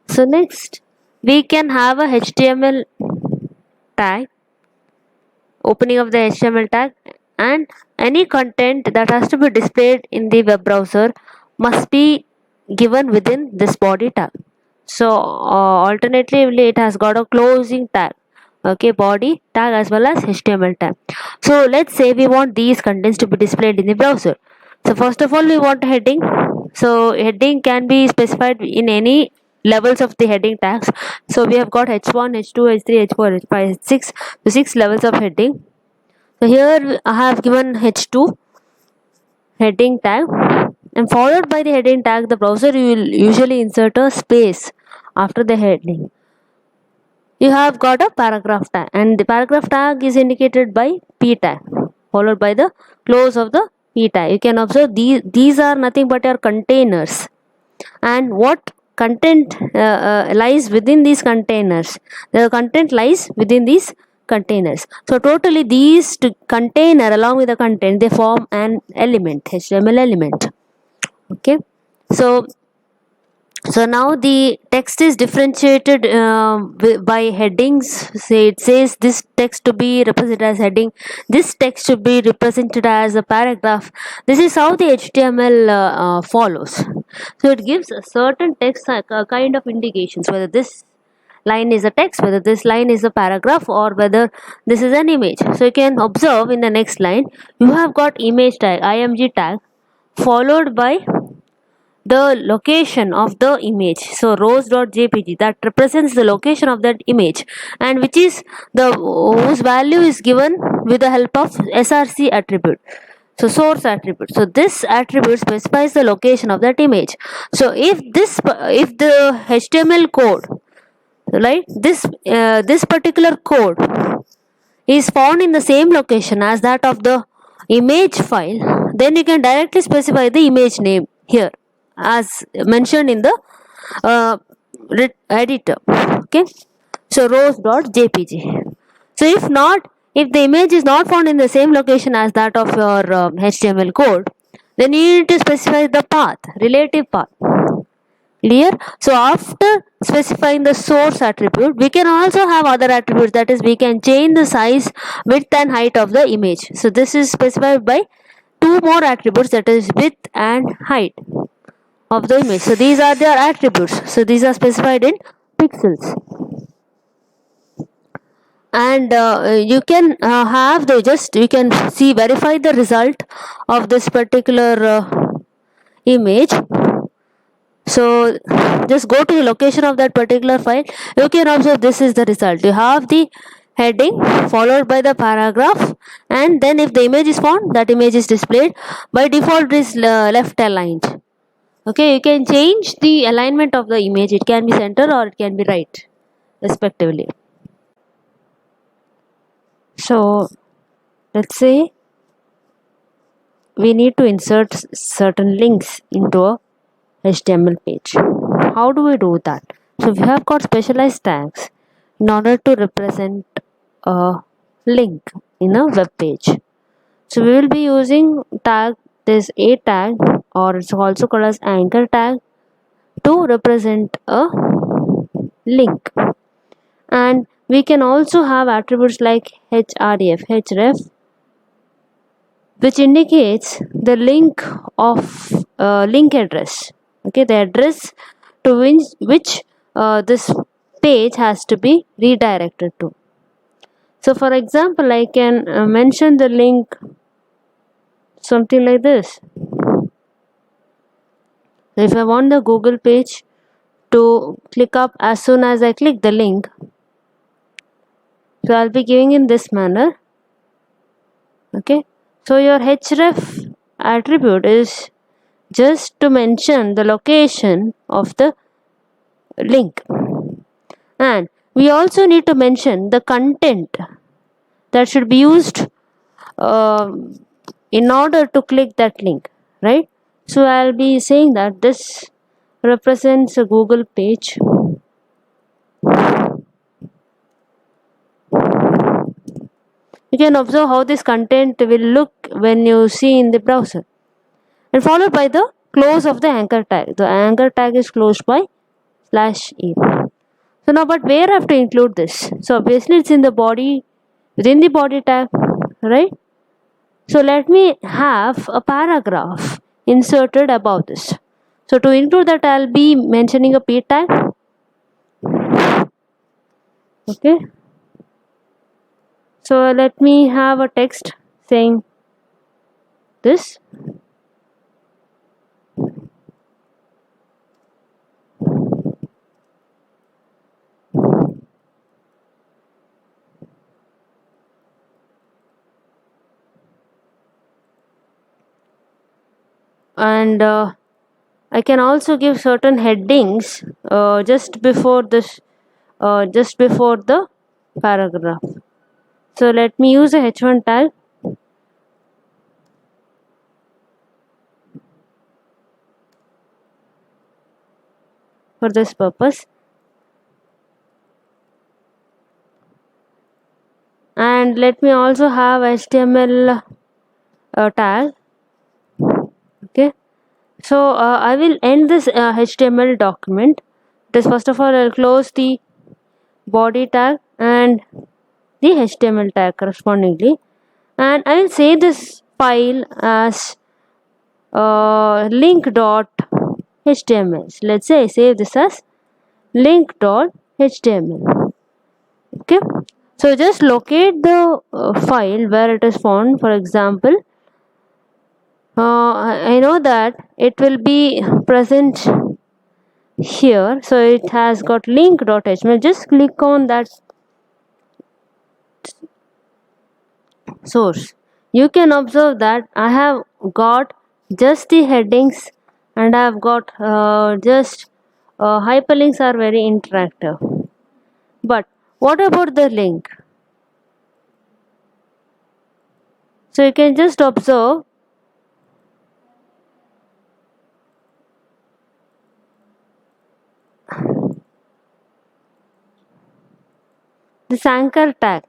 So next we can have a HTML tag, opening of the HTML tag, and any content that has to be displayed in the web browser must be given within this body tag. So alternatively it has got a closing tag, okay, body tag as well as HTML tag. So let's say we want these contents to be displayed in the browser. So first of all we want a heading. So heading can be specified in any levels of the heading tags. So we have got h1, h2, h3, h4, h5, h6, so 6 levels of heading. So here I have given h2 heading tag, and followed by the heading tag, the browser you will usually insert a space after the heading. You have got a paragraph tag, and the paragraph tag is indicated by p tag followed by the close of the p tag. You can observe these are nothing but your containers, and what content lies within these containers. The content lies within these containers. So totally these container along with the content, they form an element, HTML element. Okay. So now the text is differentiated by headings. Say it says this text to be represented as heading, this text should be represented as a paragraph. This is how the HTML follows. So it gives a certain text kind of indications whether this line is a text, whether this line is a paragraph, or whether this is an image. So you can observe in the next line you have got image tag, img tag, followed by the location of the image. So rows.jpg, that represents the location of that image, and which is the whose value is given with the help of src attribute. So source attribute. So this attribute specifies the location of that image. So if the HTML code, right, this particular code is found in the same location as that of the image file, then you can directly specify the image name here as mentioned in the uh, editor. Okay. So rows.jpg. So if not, if the image is not found in the same location as that of your HTML code, then you need to specify the path, relative path. Clear? So after specifying the source attribute. We can also have other attributes, that is we can change the size, width and height of the image. So this is specified by two more attributes, that is width and height of the image. So these are their attributes. So these are specified in pixels. And you can have the you can see verify the result of this particular image. So just go to the location of that particular file. You can observe this is the result. You have the heading followed by the paragraph, and then if the image is found, that image is displayed. By default it is left aligned. Okay, you can change the alignment of the image. It can be center or it can be right respectively. So let's say we need to insert certain links into a HTML page. How do we do that? So we have got specialized tags in order to represent a link in a web page. So we will be using tag, this a tag, or it's also called as anchor tag, to represent a link. And we can also have attributes like href, which indicates the link of link address. Okay, the address to which this page has to be redirected to. So for example, I can mention the link something like this. So if I want the Google page to click up as soon as I click the link, so I'll be giving in this manner. Okay, so your href attribute is just to mention the location of the link, and we also need to mention the content that should be used in order to click that link, right? So I'll be saying that this represents a Google page. You can observe how this content will look when you see in the browser, and followed by the close of the anchor tag. The anchor tag is closed by /e. So now, but where I have to include this? So obviously it's in the body, within the body tag, right? So let me have a paragraph inserted above this. So to include that, I'll be mentioning a p tag. Okay. So let me have a text saying this. And I can also give certain headings just before this, just before the paragraph. So let me use a h1 tag. For this purpose, and let me also have HTML tag. Okay, so I will end this HTML document. This first of all, I'll close the body tag and the HTML tag correspondingly, and I will save this file as link.html. Let's say I save this as link.html. Okay, so just locate the file where it is found. For example, I know that it will be present here, so it has got link.html. Just click on that source. You can observe that I have got just the headings, and I have got just hyperlinks are very interactive. But what about the link? So you can just observe this anchor tag.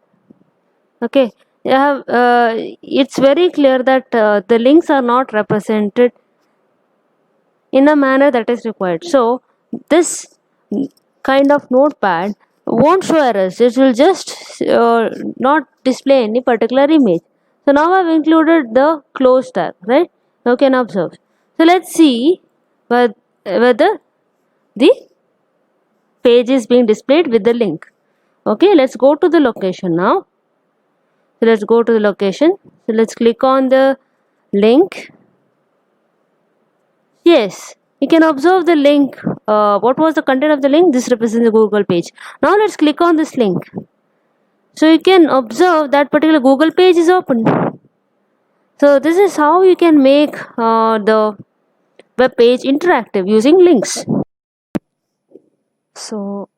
Okay, you have it's very clear that the links are not represented in a manner that is required. So this kind of notepad won't show errors. It will just not display any particular image. So now I've included the close tag, right? Now you can observe. So let's see whether the page is being displayed with the link. Okay, let's go to the location now. So let's go to the location. So let's click on the link. Yes, you can observe the link. What was the content of the link? This represents the Google page. Now let's click on this link. So you can observe that particular Google page is open. So this is how you can make the web page interactive using links. So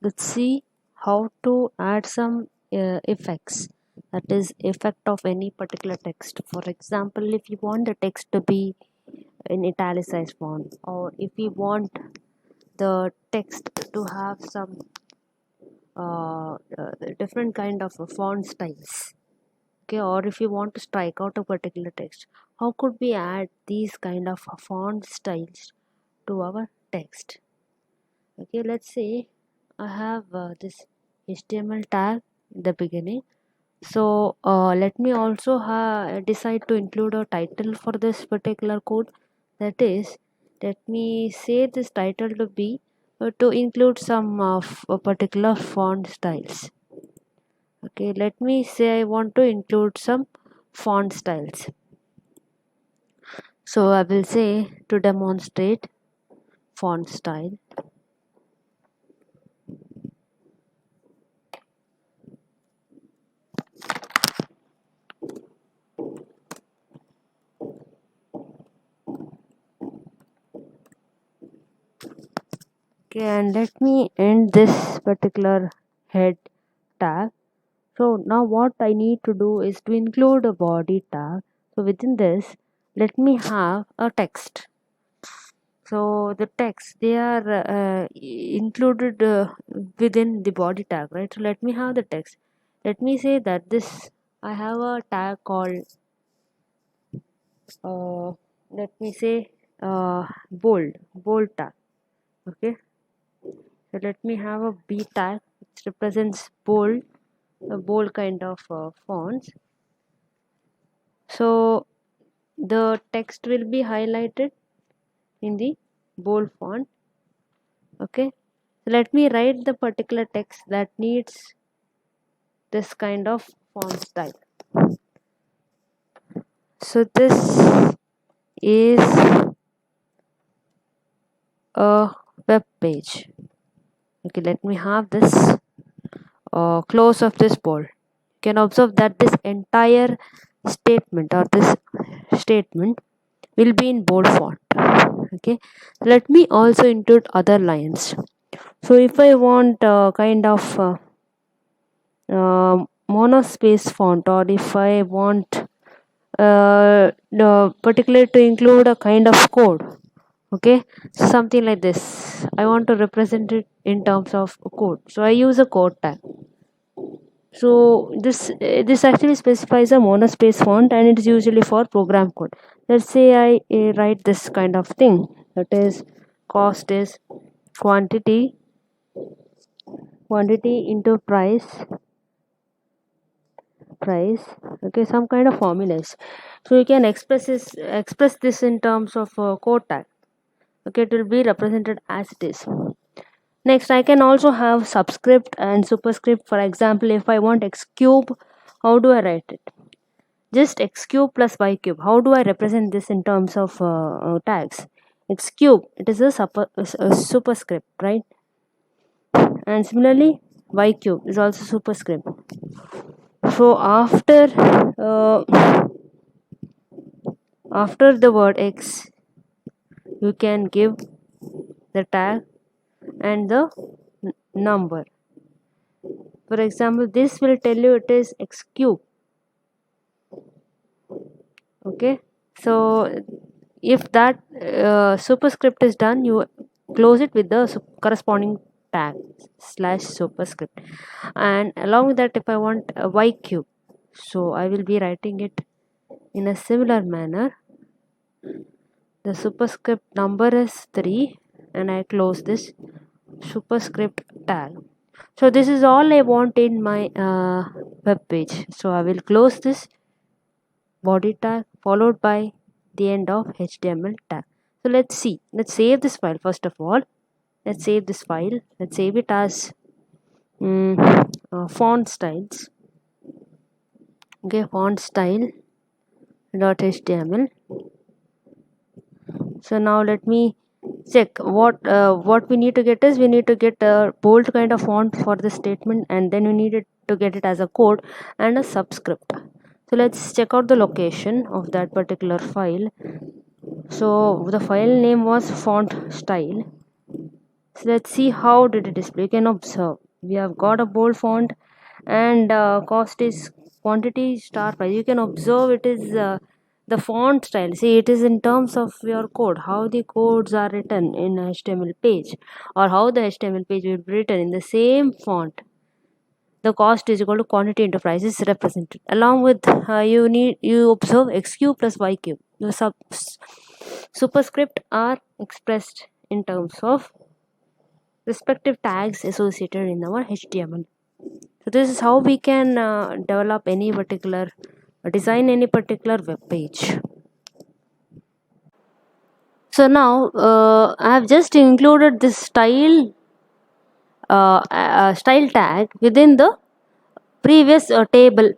let's see how to add some effects, that is effect of any particular text. For example, if you want the text to be in italicized font, or if you want the text to have some different kind of font styles, okay, or if you want to strike out a particular text, how could we add these kind of font styles to our text? Okay, let's say I have this HTML tag in the beginning. So let me also decide to include a title for this particular code. That is, let me say this title to be to include some particular font styles. Okay, let me say I want to include some font styles. So I will say to demonstrate font style. Okay, and let me end this particular head tag. So now what I need to do is to include a body tag. So within this, let me have a text. So the text, they are included within the body tag, right? So let me have the text. Let me say that this, I have a tag called let me say bold tag. Okay, so let me have a B tag which represents bold, a bold kind of fonts. So the text will be highlighted in the bold font. Okay, so let me write the particular text that needs this kind of font style. So this is a web page. Okay, let me have this close of this bold. You can observe that this entire statement or this statement will be in bold font. Okay, let me also include other lines. So if I want kind of monospace font, or if I want particularly to include a kind of code, okay, something like this, I want to represent it in terms of code, so I use a code tag. So this actually specifies a monospace font, and it's usually for program code. Let's say I write this kind of thing, that is cost is quantity into price. Okay, some kind of formulas. So you can express this in terms of code tag. Okay, it will be represented as it is. Next, I can also have subscript and superscript. For example, if I want x cube, how do I write it? Just x cube plus y cube. How do I represent this in terms of tags? X cube, it is a superscript, right? And similarly, y cube is also superscript. So after the word x, you can give the tag and the number. For example, this will tell you it is x cube. Okay, so if that superscript is done, you close it with the corresponding tag slash superscript. And along with that, if I want a y cube, so I will be writing it in a similar manner. The superscript number is 3, and I close this superscript tag. So this is all I want in my web page. So I will close this body tag followed by the end of HTML tag. So let's see. Let's save this file first of all. Let's save this file. Let's save it as font styles. Okay, font style .html. So now let me check what we need to get is we need to get a bold kind of font for the statement, and then we need to get it as a code and a subscript. So let's check out the location of that particular file. So the file name was font style. So let's see how did it display. You can observe we have got a bold font, and cost is quantity star price. You can observe it is the font style. See, it is in terms of your code, how the codes are written in HTML page, or how the HTML page will be written in the same font. The cost is equal to quantity into price is represented. Along with you observe xq plus yq. The superscript are expressed in terms of respective tags associated in our HTML. So this is how we can develop any particular design any particular web page. So now I have just included this style tag within the previous table.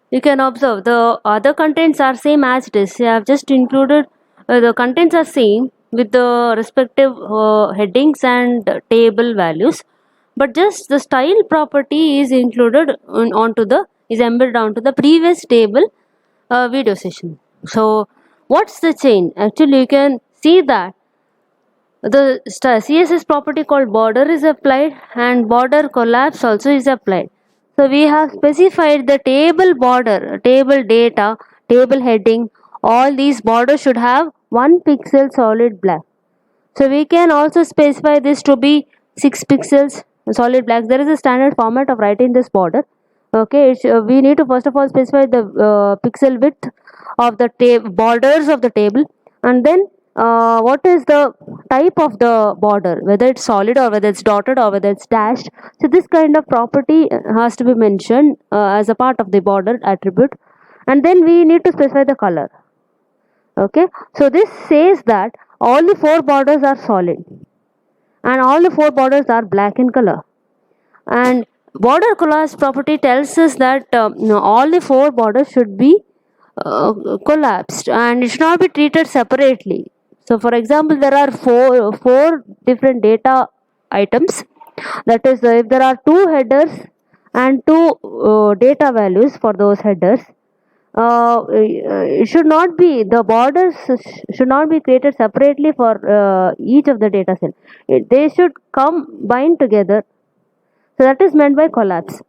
You can observe the other contents are same as it is. I have just included the contents are same with the respective headings and table values, but just the style property is included is embedded onto the previous table video session. So what's the change? Actually, you can see that the CSS property called border is applied, and border collapse also is applied. So we have specified the table border, table data, table heading. All these borders should have 1 pixel solid black. So we can also specify this to be 6 pixels solid black. There is a standard format of writing this border. Okay, we need to first of all specify the pixel width of the borders of the table, and then what is the type of the border, whether it's solid or whether it's dotted or whether it's dashed. So this kind of property has to be mentioned as a part of the border attribute, and then we need to specify the color. Okay, so this says that all the 4 borders are solid and all the 4 borders are black in color. And border collapse property tells us that all the 4 borders should be collapsed and it should not be treated separately. So for example, there are four different data items. That is, if there are 2 headers and 2 data values for those headers, it should not be the borders should not be created separately for each of the data set. They should combine together. So that is meant by collapse.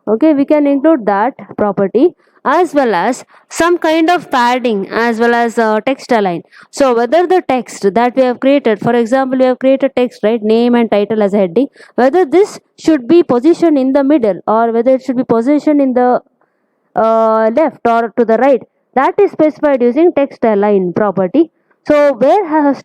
Okay, we can include that property as well as some kind of padding as well as text align. So whether the text that we have created, for example, we have created text, right, name and title as a heading, whether this should be positioned in the middle or whether it should be positioned in the left or to the right, that is specified using text align property. So where has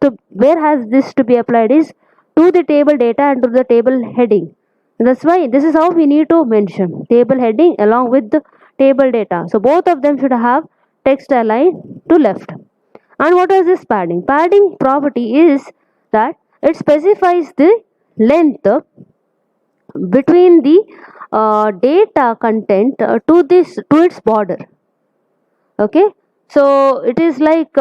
this to be applied is to the table data and to the table heading. That's why this is how we need to mention table heading along with the table data. So both of them should have text align to left. And what is this padding? Padding property is that it specifies the length between the data content to its border. Okay, so it is like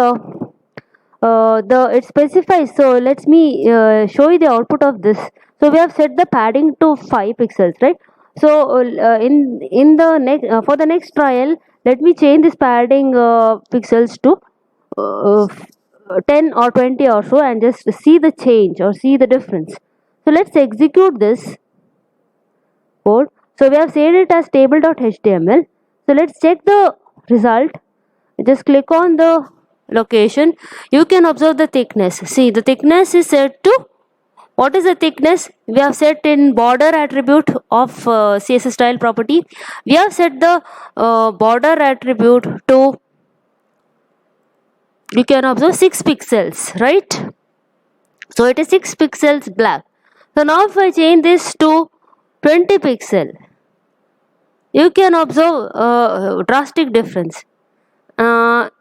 it specifies. So let me show you the output of this. So we have set the padding to 5 pixels, right? So in the next for the next trial, let me change this padding pixels to 10 or 20 or so, and just see the change or see the difference. So let's execute this code. So we have saved it as table.html. So let's check the result. Just click on the location. You can observe the thickness. See, the thickness is set to, what is the thickness? We have set in border attribute of CSS style property. We have set the border attribute to, you can observe 6 pixels, right? So it is 6 pixels black. So now if I change this to 20 pixel, you can observe a drastic difference. And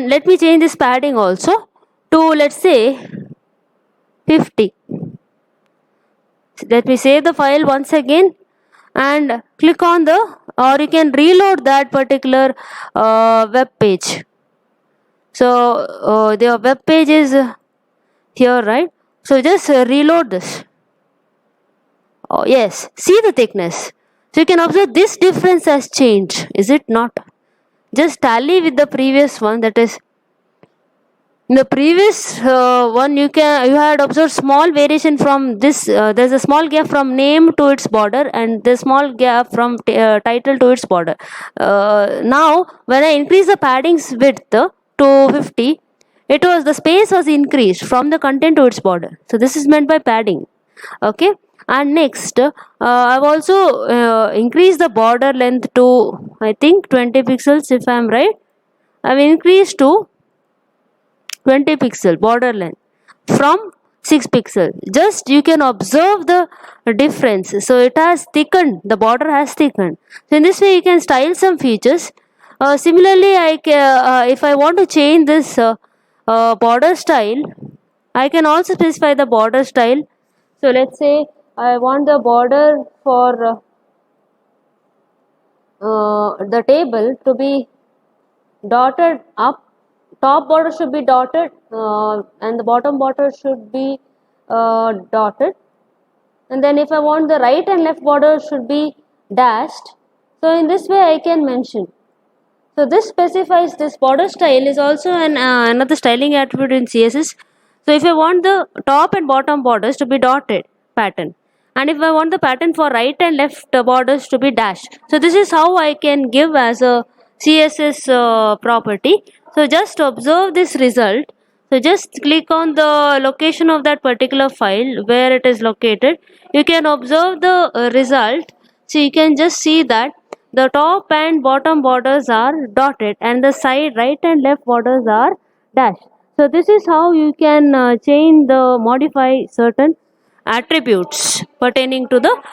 let me change this padding also to, let's say, 50. Let me save the file once again and click on the, or you can reload that particular web page. So the web page is here, right? So just reload this. Oh yes, see the thickness. So you can observe this difference has changed, is it not? Just tally with the previous one, that is, in the previous one you had observed small variation from this. There's a small gap from name to its border, and the small gap from title to its border. Now when I increase the padding's width to 50, the space was increased from the content to its border. So this is meant by padding. Okay. And next, I've also increased the border length to, I think, 20 pixels, if I'm right. I've increased to 20 pixel border length from 6 pixel. Just you can observe the difference. So it has thickened, the border has thickened. So in this way you can style some features. Similarly, if I want to change this border style, I can also specify the border style. So let's say I want the border for the table to be dotted up. Top border should be dotted and the bottom border should be dotted. And then if I want the right and left border should be dashed. So in this way I can mention. So this specifies, this border style is also another styling attribute in CSS. So if I want the top and bottom borders to be dotted pattern, and if I want the pattern for right and left borders to be dashed, so this is how I can give as a CSS property. So just observe this result. So just click on the location of that particular file where it is located. You can observe the result. So you can just see that the top and bottom borders are dotted and the side right and left borders are dashed. So this is how you can change the modify certain attributes pertaining to the